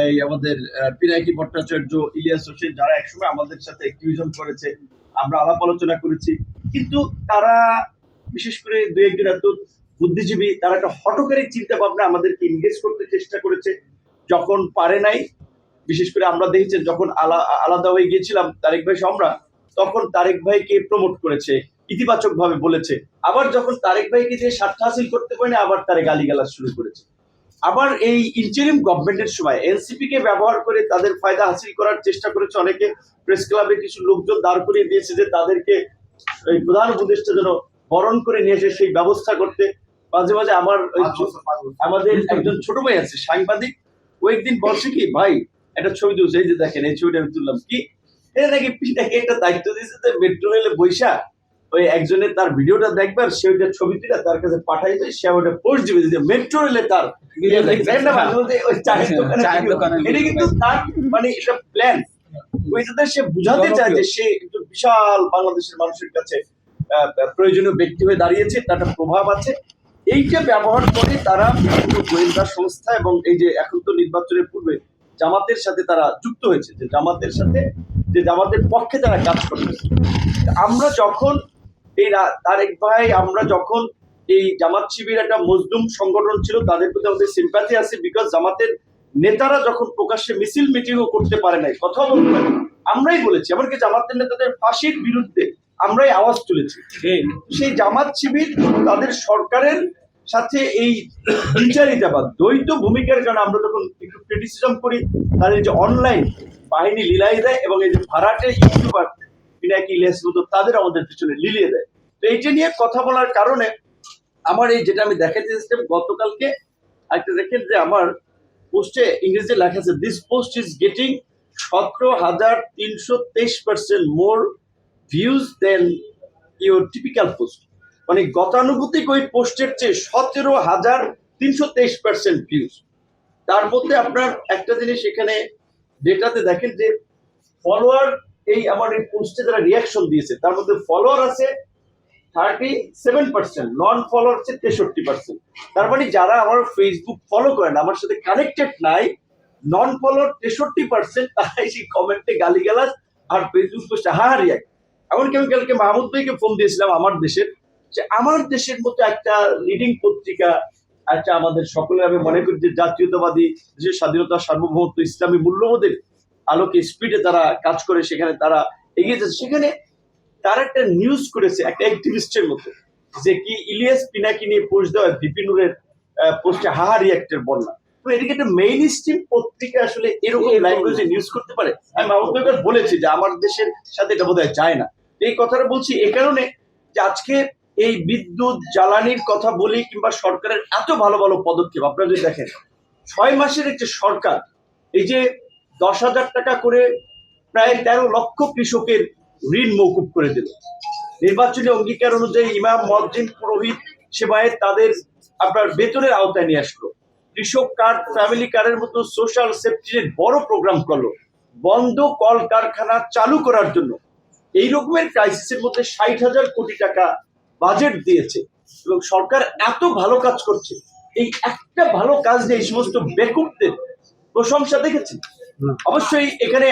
এই আমাদের পিনাকি ভট্টাচার্য, ইলিয়াস হোসেন, যারা একসময় আমাদের সাথে অ্যাক্টিভিজম করেছে, আমরা আলাপ আলোচনা করেছি, কিন্তু তারা বিশেষ করে দু একজন এত বুদ্ধিজীবী, তারা একটা হঠকারী চিন্তা ভাবনা আমাদেরকে ইনগেজ করতে চেষ্টা করেছে। যখন পারে নাই, বিশেষ করে আমরা দেখেছেন যখন আলাদা হয়ে গিয়েছিলাম তারেক ভাই আমরা, তখন তারেক ভাইকে প্রমোট করেছে, ইতিবাচক ভাবে বলেছে। আবার যখন তারেক ভাইকে যে স্বার্থ হাসিল করতে পারে না, আবার তারে গালিগালাজ শুরু করেছে। আবার এই ইন্টারিম গভর্নমেন্টের সময় এনসিপি কে ব্যবহার করে তাদের ফায়দা হাসিল করার চেষ্টা করেছে। অনেকে প্রেস ক্লাবে কিছু লোকজন দাঁড় করিয়ে দিয়েছে যে তাদেরকে এই প্রধান উপদেষ্টা যেন বরণ করে নিয়ে এসে সেই ব্যবস্থা করতে। মাঝে মাঝে আমাদের একজন ছোট ভাই আছে সাংবাদিক, ও একদিন বলছে কি, ভাই একটা ছবি তুলছে, এই যে দেখেন এই ছবিটা আমি তুললাম, কি এটা নাকি পিনাকে একটা দায়িত্ব দিয়েছে যে মেট্রো রেলে বৈশা ওই একজনের তার ভিডিওটা দেখবে আর সে ওইটা ছবি তুলে তার কাছে পাঠাইবে, সে ওটা পোস্ট দিবে যে মেট্রো রেলে তার এটা কিন্তু তার মানে এটা প্ল্যান। ওইটাতে সে বুঝাতে চায় যে সে একটু বিশাল বাংলাদেশের মানুষের কাছে প্রয়োজনীয় ব্যক্তি হয়ে দাঁড়িয়েছে, তার একটা প্রভাব আছে। এইটা ব্যবহার করে তারা বিভিন্ন গোয়েন্দা সংস্থা এবং এই যে এখন তো নির্বাচনের পূর্বে জামাতের সাথে তারা যুক্ত হয়েছে, যে জামাতের পক্ষে তারা কাজ করতেছে। আমরা যখন এই তারেক ভাই, আমরা যখন এই জামাত শিবির একটা মজলুম সংগঠন ছিল, তাদের প্রতি আমাদের সিম্প্যাথি আছে, বিকজ জামাতের নেতারা যখন প্রকাশ্যে মিছিল মিটিংও করতে পারে নাই, কথা বলতে পারে, আমরাই বলেছি। এমনকি জামাতের নেতাদের ফাঁসির বিরুদ্ধে আমরাই আওয়াজ তুলেছি। সেই জামাত শিবির তাদের সরকারের সাথে এই বিচারিতা বা দ্বৈত ভূমিকার কারণে আমরা যখন একটু ক্রিটিসিজম করি, তাদের যে অনলাইন বাহিনী লিলাই দেয় এবং এই যে ভাড়াটে ইউটিউবার পিনাকি, ইলিয়াস মতো তাদের আমাদের পিছনে লিলিয়ে দেয়। তো এইটা নিয়ে কথা বলার কারণে আমার এই যেটা আমি দেখাতে চেয়েছিলাম গতকালকে, একটা দেখেন যে আমার পোস্টে ইংরেজিতে লেখা আছে, this post is getting 17,323% more views than your typical post. মানে গতানুগতিক ওই পোস্টের চেয়ে 17,323% ভিউজ। তার মধ্যে আপনার একটা জিনিস এখানে ডেটাতে দেখেন যে ফলোয়ার, এই আমার এই পোস্টে যারা রিয়াকশন দিয়েছে তার মধ্যে ফলোয়ার আছে 37%, নন ফলোয়ার হচ্ছে 63%। তার মানে যারা আমার ফেসবুক ফলো করেন, আমার সাথে কানেক্টেড নাই, নন ফলোয়ার 63%, তারাই সেই কমেন্টে গালিগালাজ আর ফেসবুক পোস্টে রিয়াক্ট। এমনকি আমি কালকে মাহমুদ ভাইকে ফোন দিয়েছিলাম আমার দেশের, যে আমার দেশের মতো একটা লিডিং পত্রিকা, একটা আমাদের সকলে আমি মনে করি যে জাতীয়তাবাদী দেশের স্বাধীনতা, সার্বভৌমত্ব, ইসলামী মূল্যবোধের আলোকে স্পিডে তারা কাজ করে, সেখানে তারা এগিয়ে যাচ্ছে, সেখানে তার একটা নিউজ করেছে একটা অ্যাক্টিভিস্টের মতো, যে কি ইলিয়াস পিনাকি নিয়ে পোস্ট দেওয়া ভিপি নূরের পোস্টে রিয়াক্টের বন্যা। তো এদিকে একটা মেইন স্ট্রিম পত্রিকা আসলে এরকম ল্যাঙ্গুয়েজে নিউজ করতে পারে? আমি মাহমুদ বলেছি যে আমার দেশের সাথে এটা বোধহয় যায় না। এই কথাটা বলছি এই কারণে যে আজকে এই বিদ্যুৎ জ্বালানির কথা বলি, কিংবা সরকারের এত ভালো ভালো পদক্ষেপ আপনারা যদি দেখেন, 6 মাসের একটি সরকার এই যে 10,000 টাকা করে প্রায় 13 লক্ষ কৃষকের ঋণ মৌকুব করে দিল। নির্বাচনী অঙ্গীকার অনুযায়ী ইমাম, মুয়াজ্জিন, পুরোহিত, সেবায়েত তাদের আপনার বেতনের আওতায় নিয়ে আসলো। কৃষক কার্ড, ফ্যামিলি কার্ডের মতো সোশ্যাল সেফটি বড় প্রোগ্রাম করলো। বন্ধ কল কারখানা চালু করার জন্য এই রকমের ক্রাইসিসের মধ্যে 60,000 কোটি টাকা বাজেট দিয়েছে এবং সরকার এত ভালো কাজ করছে। এই একটা ভালো কাজ নিয়ে এই সমস্ত বেকুবদের প্রশংসা দেখেছি। অবশ্যই এখানে